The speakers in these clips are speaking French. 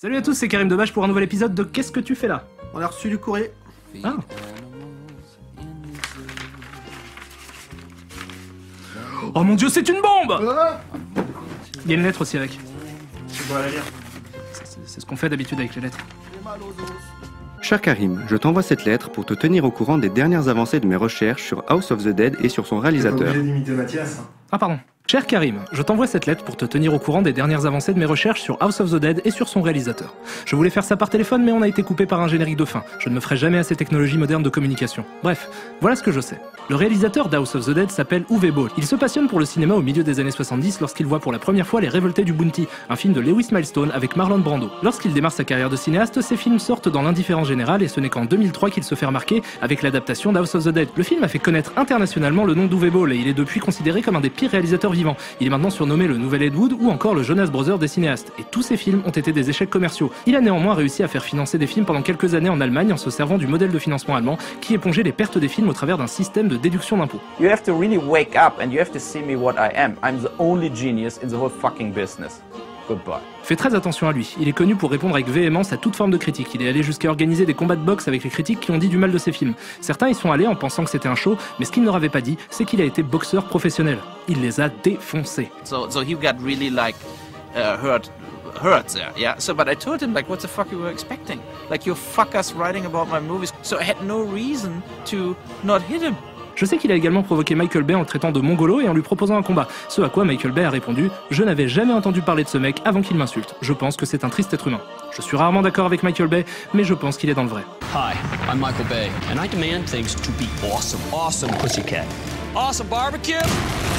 Salut à tous, c'est Karim Debache pour un nouvel épisode de Qu'est-ce que tu fais là? On a reçu du courrier. Ah. Oh mon dieu, c'est une bombe! Il y a une lettre aussi avec. Tu dois la lire. C'est ce qu'on fait d'habitude avec les lettres. Cher Karim, je t'envoie cette lettre pour te tenir au courant des dernières avancées de mes recherches sur House of the Dead et sur son réalisateur. T'es pas obligé d'imiter Mathias. Hein. Ah pardon. Cher Karim, je t'envoie cette lettre pour te tenir au courant des dernières avancées de mes recherches sur House of the Dead et sur son réalisateur. Je voulais faire ça par téléphone, mais on a été coupé par un générique de fin. Je ne me ferai jamais à ces technologies modernes de communication. Bref, voilà ce que je sais. Le réalisateur d'House of the Dead s'appelle Uwe Boll. Il se passionne pour le cinéma au milieu des années 70 lorsqu'il voit pour la première fois Les Révoltés du Bounty, un film de Lewis Milestone avec Marlon Brando. Lorsqu'il démarre sa carrière de cinéaste, ses films sortent dans l'indifférence générale et ce n'est qu'en 2003 qu'il se fait remarquer avec l'adaptation d'House of the Dead. Le film a fait connaître internationalement le nom d'Uwe Boll et il est depuis considéré comme un des pires réalisateurs vivants. Il est maintenant surnommé le nouvel Ed Wood ou encore le Jonas Brothers des cinéastes. Et tous ses films ont été des échecs commerciaux. Il a néanmoins réussi à faire financer des films pendant quelques années en Allemagne en se servant du modèle de financement allemand qui épongeait les pertes des films au travers d'un système de déduction d'impôts. You have to really wake up and you have to see me what I am. I'm the only genius in the whole fucking business. Goodbye. Fais très attention à lui, il est connu pour répondre avec véhémence à toute forme de critique. Il est allé jusqu'à organiser des combats de boxe avec les critiques qui ont dit du mal de ses films. Certains y sont allés en pensant que c'était un show, mais ce qu'il ne leur avait pas dit, c'est qu'il a été boxeur professionnel. Il les a défoncés. So he got really like hurt there, yeah. So but I told him like, what the fuck you were expecting? Like you fuck us writing about my movies. So I had no reason to not hit him. Je sais qu'il a également provoqué Michael Bay en le traitant de mongolo et en lui proposant un combat. Ce à quoi Michael Bay a répondu « Je n'avais jamais entendu parler de ce mec avant qu'il m'insulte. Je pense que c'est un triste être humain. » Je suis rarement d'accord avec Michael Bay, mais je pense qu'il est dans le vrai. Hi, I'm Michael Bay, and I demand things to be awesome. Awesome pussycat. Awesome barbecue.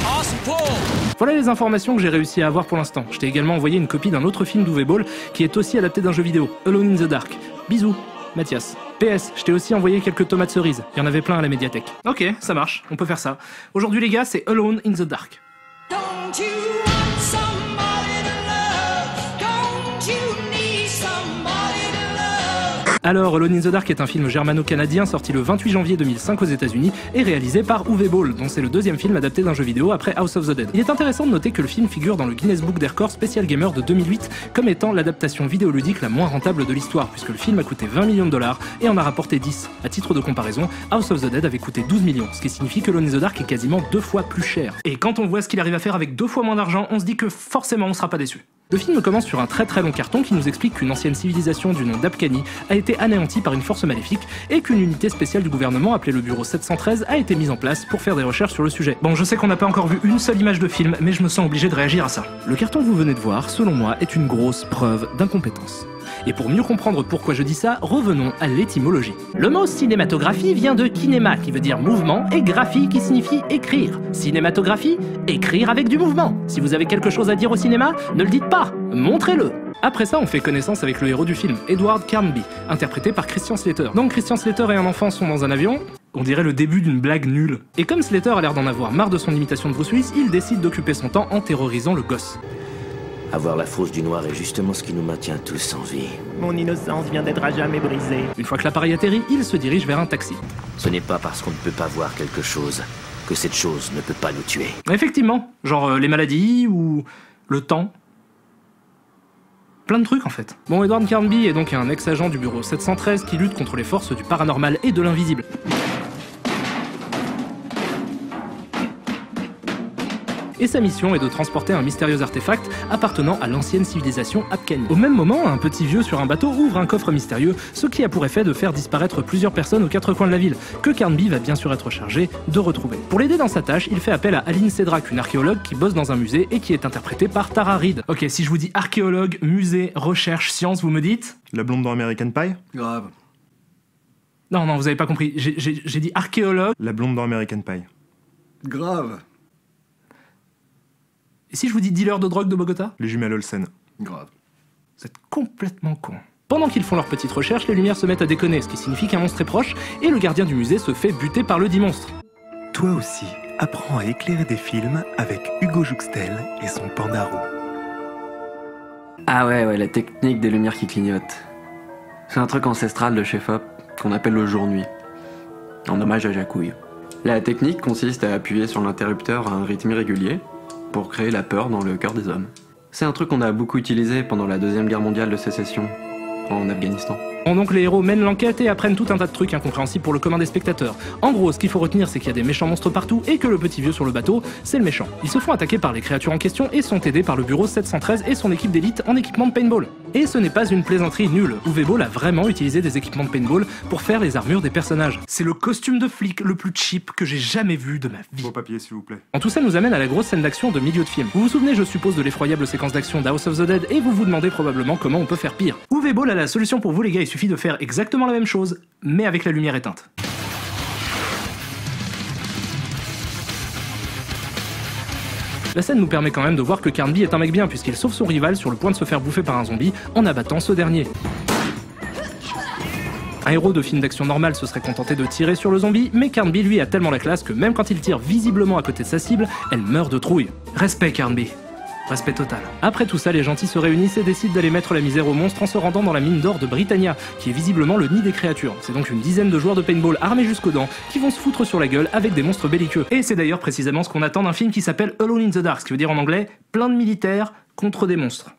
Awesome pool. Voilà les informations que j'ai réussi à avoir pour l'instant. Je t'ai également envoyé une copie d'un autre film d'Uwe Boll qui est aussi adapté d'un jeu vidéo, Alone in the Dark. Bisous, Mathias. PS, je t'ai aussi envoyé quelques tomates cerises. Il y en avait plein à la médiathèque. Ok, ça marche, on peut faire ça. Aujourd'hui les gars, c'est Alone in the Dark. Don't you want somebody to love? Don't you need somebody to love? Alors, Alone in the Dark est un film germano-canadien sorti le 28 janvier 2005 aux États-Unis et réalisé par Uwe Boll, dont c'est le deuxième film adapté d'un jeu vidéo après House of the Dead. Il est intéressant de noter que le film figure dans le Guinness Book des records Special Gamer de 2008 comme étant l'adaptation vidéoludique la moins rentable de l'histoire, puisque le film a coûté 20 millions de dollars et en a rapporté 10. À titre de comparaison, House of the Dead avait coûté 12 millions, ce qui signifie que Alone in the Dark est quasiment 2 fois plus cher. Et quand on voit ce qu'il arrive à faire avec 2 fois moins d'argent, on se dit que forcément on sera pas déçu. Le film commence sur un très long carton qui nous explique qu'une ancienne civilisation du nom d'Apkani a été anéantie par une force maléfique et qu'une unité spéciale du gouvernement appelée le Bureau 713 a été mise en place pour faire des recherches sur le sujet. Bon, je sais qu'on n'a pas encore vu une seule image de film, mais je me sens obligé de réagir à ça. Le carton que vous venez de voir, selon moi, est une grosse preuve d'incompétence. Et pour mieux comprendre pourquoi je dis ça, revenons à l'étymologie. Le mot cinématographie vient de kinéma, qui veut dire mouvement, et graphie, qui signifie écrire. Cinématographie, écrire avec du mouvement. Si vous avez quelque chose à dire au cinéma, ne le dites pas, montrez-le. Après ça, on fait connaissance avec le héros du film, Edward Carnby, interprété par Christian Slater. Donc Christian Slater et un enfant sont dans un avion. On dirait le début d'une blague nulle. Et comme Slater a l'air d'en avoir marre de son imitation de Bruce Willis, il décide d'occuper son temps en terrorisant le gosse. Avoir la fausse du noir est justement ce qui nous maintient tous en vie. Mon innocence vient d'être à jamais brisée. Une fois que l'appareil atterrit, il se dirige vers un taxi. Ce n'est pas parce qu'on ne peut pas voir quelque chose que cette chose ne peut pas nous tuer. Effectivement, genre les maladies ou le temps. Plein de trucs en fait. Bon, Edward Carnby est donc un ex-agent du bureau 713 qui lutte contre les forces du paranormal et de l'invisible. Et sa mission est de transporter un mystérieux artefact appartenant à l'ancienne civilisation Apkani. Au même moment, un petit vieux sur un bateau ouvre un coffre mystérieux, ce qui a pour effet de faire disparaître plusieurs personnes aux 4 coins de la ville, que Carnby va bien sûr être chargé de retrouver. Pour l'aider dans sa tâche, il fait appel à Aline Cedrak, une archéologue qui bosse dans un musée et qui est interprétée par Tara Reid. Ok, si je vous dis archéologue, musée, recherche, science, vous me dites? La blonde dans American Pie. Grave. Non, vous avez pas compris, j'ai dit archéologue. La blonde dans American Pie. Grave. Et si je vous dis dealer de drogue de Bogota? Les jumelles Olsen. Grave. Vous êtes complètement con. Pendant qu'ils font leur petite recherche, les lumières se mettent à déconner, ce qui signifie qu'un monstre est proche, et le gardien du musée se fait buter par le dit monstre. Toi aussi, apprends à éclairer des films avec Hugo Jouxtel et son Pandaro. Ah ouais, la technique des lumières qui clignotent. C'est un truc ancestral de chez Fop qu'on appelle le jour-nuit, en hommage à Jacouille. La technique consiste à appuyer sur l'interrupteur à un rythme irrégulier pour créer la peur dans le cœur des hommes. C'est un truc qu'on a beaucoup utilisé pendant la Deuxième Guerre mondiale de sécession, en Afghanistan. Bon, donc les héros mènent l'enquête et apprennent tout un tas de trucs incompréhensibles pour le commun des spectateurs. En gros, ce qu'il faut retenir, c'est qu'il y a des méchants monstres partout et que le petit vieux sur le bateau, c'est le méchant. Ils se font attaquer par les créatures en question et sont aidés par le bureau 713 et son équipe d'élite en équipement de paintball. Et ce n'est pas une plaisanterie nulle. Uwe Boll a vraiment utilisé des équipements de paintball pour faire les armures des personnages. C'est le costume de flic le plus cheap que j'ai jamais vu de ma vie. Beau papier, s'il vous plaît. En tout ça nous amène à la grosse scène d'action de milieu de film. Vous vous souvenez, je suppose, de l'effroyable séquence d'action d'House of the Dead et vous vous demandez probablement comment on peut faire pire. Uwe Boll a la solution pour vous les gars, il suffit de faire exactement la même chose, mais avec la lumière éteinte. La scène nous permet quand même de voir que Carnby est un mec bien puisqu'il sauve son rival sur le point de se faire bouffer par un zombie en abattant ce dernier. Un héros de film d'action normal se serait contenté de tirer sur le zombie, mais Carnby lui a tellement la classe que même quand il tire visiblement à côté de sa cible, elle meurt de trouille. Respect Carnby. Respect total. Après tout ça, les gentils se réunissent et décident d'aller mettre la misère aux monstres en se rendant dans la mine d'or de Britannia, qui est visiblement le nid des créatures. C'est donc une dizaine de joueurs de paintball armés jusqu'aux dents qui vont se foutre sur la gueule avec des monstres belliqueux. Et c'est d'ailleurs précisément ce qu'on attend d'un film qui s'appelle Alone in the Dark, ce qui veut dire en anglais plein de militaires contre des monstres.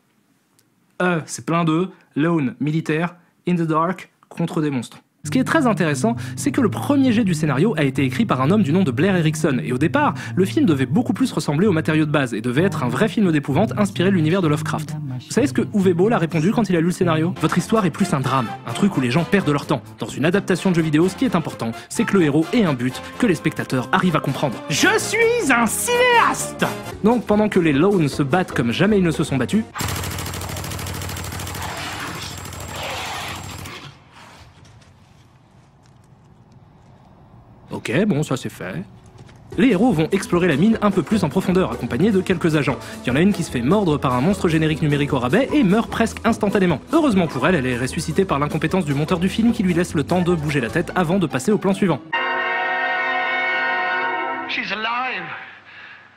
C'est plein de lone militaire in the dark contre des monstres. Ce qui est très intéressant, c'est que le premier jet du scénario a été écrit par un homme du nom de Blair Erickson, et au départ, le film devait beaucoup plus ressembler au matériau de base, et devait être un vrai film d'épouvante inspiré de l'univers de Lovecraft. Vous savez ce que Uwe Boll a répondu quand il a lu le scénario? Votre histoire est plus un drame, un truc où les gens perdent leur temps. Dans une adaptation de jeu vidéo, ce qui est important, c'est que le héros ait un but que les spectateurs arrivent à comprendre. Je suis un cinéaste! Donc pendant que les Lone se battent comme jamais ils ne se sont battus, ok, bon, ça c'est fait. Les héros vont explorer la mine un peu plus en profondeur, accompagnés de quelques agents. Il y en a une qui se fait mordre par un monstre générique numérique au rabais et meurt presque instantanément. Heureusement pour elle, elle est ressuscitée par l'incompétence du monteur du film qui lui laisse le temps de bouger la tête avant de passer au plan suivant. She's alive.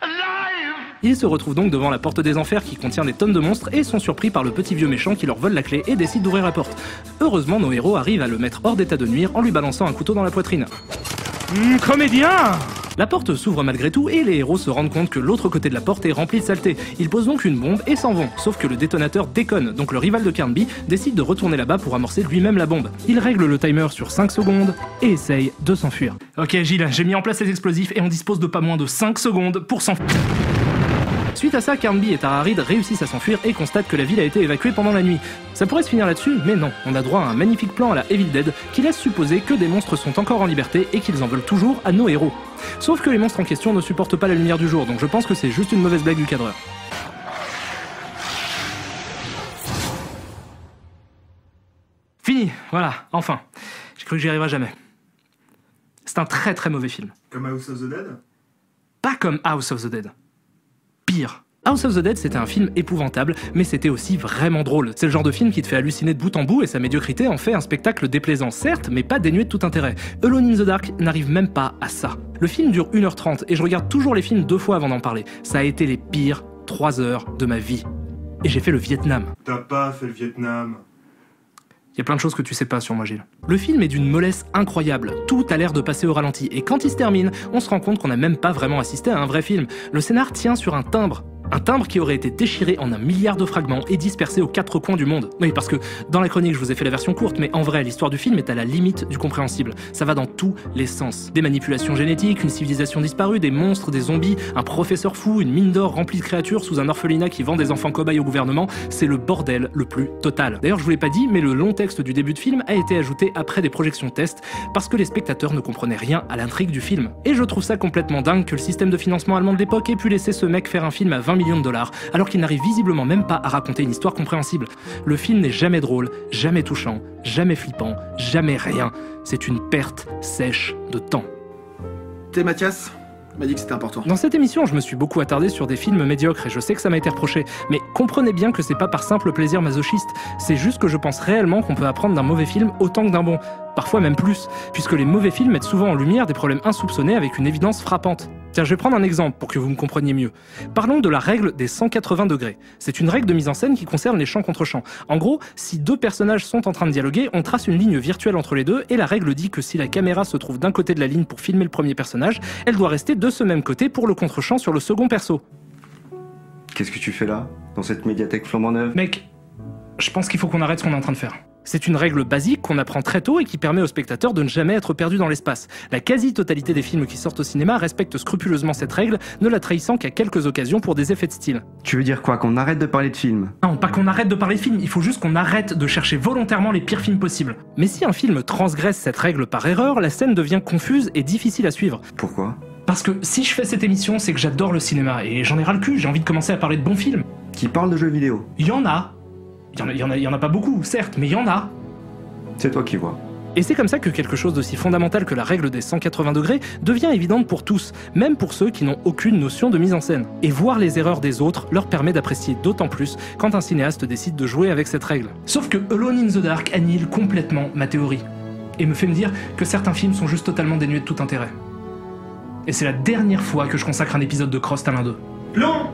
Alive. Ils se retrouvent donc devant la porte des enfers qui contient des tonnes de monstres et sont surpris par le petit vieux méchant qui leur vole la clé et décide d'ouvrir la porte. Heureusement, nos héros arrivent à le mettre hors d'état de nuire en lui balançant un couteau dans la poitrine. Comédien! La porte s'ouvre malgré tout et les héros se rendent compte que l'autre côté de la porte est rempli de saleté. Ils posent donc une bombe et s'en vont, sauf que le détonateur déconne, donc le rival de Carnby décide de retourner là-bas pour amorcer lui-même la bombe. Il règle le timer sur 5 secondes et essaye de s'enfuir. Ok Gilles, j'ai mis en place les explosifs et on dispose de pas moins de 5 secondes pour s'enfuir. Suite à ça, Carnby et Tara Reid réussissent à s'enfuir et constatent que la ville a été évacuée pendant la nuit. Ça pourrait se finir là-dessus, mais non, on a droit à un magnifique plan à la Evil Dead qui laisse supposer que des monstres sont encore en liberté et qu'ils en veulent toujours à nos héros. Sauf que les monstres en question ne supportent pas la lumière du jour, donc je pense que c'est juste une mauvaise blague du cadreur. Fini, voilà, enfin. J'ai cru que j'y arriverais jamais. C'est un très très mauvais film. Comme House of the Dead? Pas comme House of the Dead. Pire. House of the Dead, c'était un film épouvantable, mais c'était aussi vraiment drôle. C'est le genre de film qui te fait halluciner de bout en bout et sa médiocrité en fait un spectacle déplaisant, certes, mais pas dénué de tout intérêt. Alone in the Dark n'arrive même pas à ça. Le film dure 1h30 et je regarde toujours les films 2 fois avant d'en parler. Ça a été les pires 3 heures de ma vie. Et j'ai fait le Vietnam. T'as pas fait le Vietnam. Il y a plein de choses que tu sais pas sur moi, Gilles. Le film est d'une mollesse incroyable. Tout a l'air de passer au ralenti. Et quand il se termine, on se rend compte qu'on n'a même pas vraiment assisté à un vrai film. Le scénar tient sur un timbre. Un timbre qui aurait été déchiré en 1 milliard de fragments et dispersé aux 4 coins du monde. Oui, parce que dans la chronique, je vous ai fait la version courte, mais en vrai, l'histoire du film est à la limite du compréhensible. Ça va dans tous les sens. Des manipulations génétiques, une civilisation disparue, des monstres, des zombies, un professeur fou, une mine d'or remplie de créatures sous un orphelinat qui vend des enfants cobayes au gouvernement. C'est le bordel le plus total. D'ailleurs, je vous l'ai pas dit, mais le long texte du début de film a été ajouté après des projections test parce que les spectateurs ne comprenaient rien à l'intrigue du film. Et je trouve ça complètement dingue que le système de financement allemand de l'époque ait pu laisser ce mec faire un film à 20 millions de dollars alors qu'il n'arrive visiblement même pas à raconter une histoire compréhensible. Le film n'est jamais drôle, jamais touchant, jamais flippant, jamais rien. C'est une perte sèche de temps. T'es Mathias m'a dit que c'était important. Dans cette émission, je me suis beaucoup attardé sur des films médiocres et je sais que ça m'a été reproché, mais comprenez bien que c'est pas par simple plaisir masochiste, c'est juste que je pense réellement qu'on peut apprendre d'un mauvais film autant que d'un bon, parfois même plus, puisque les mauvais films mettent souvent en lumière des problèmes insoupçonnés avec une évidence frappante. Tiens, je vais prendre un exemple pour que vous me compreniez mieux. Parlons de la règle des 180 degrés. C'est une règle de mise en scène qui concerne les champs contre champs. En gros, si 2 personnages sont en train de dialoguer, on trace une ligne virtuelle entre les deux et la règle dit que si la caméra se trouve d'un côté de la ligne pour filmer le premier personnage, elle doit rester de ce même côté pour le contre-champ sur le second perso. Qu'est-ce que tu fais là? dans cette médiathèque flambant neuve. Mec, je pense qu'il faut qu'on arrête ce qu'on est en train de faire. C'est une règle basique qu'on apprend très tôt et qui permet aux spectateurs de ne jamais être perdus dans l'espace. La quasi-totalité des films qui sortent au cinéma respectent scrupuleusement cette règle, ne la trahissant qu'à quelques occasions pour des effets de style. Tu veux dire quoi, qu'on arrête de parler de films? Non, pas qu'on arrête de parler de films, il faut juste qu'on arrête de chercher volontairement les pires films possibles. Mais si un film transgresse cette règle par erreur, la scène devient confuse et difficile à suivre. Pourquoi? Parce que si je fais cette émission, c'est que j'adore le cinéma et j'en ai ras le cul, j'ai envie de commencer à parler de bons films. Qui parlent de jeux vidéo? Il y en a. Il y en a pas beaucoup, certes, mais il y en a. C'est toi qui vois. Et c'est comme ça que quelque chose d'aussi fondamental que la règle des 180 degrés devient évidente pour tous, même pour ceux qui n'ont aucune notion de mise en scène. Et voir les erreurs des autres leur permet d'apprécier d'autant plus quand un cinéaste décide de jouer avec cette règle. Sauf que Alone in the Dark annihile complètement ma théorie, et me fait me dire que certains films sont juste totalement dénués de tout intérêt. Et c'est la dernière fois que je consacre un épisode de Cross à l'un d'eux. Long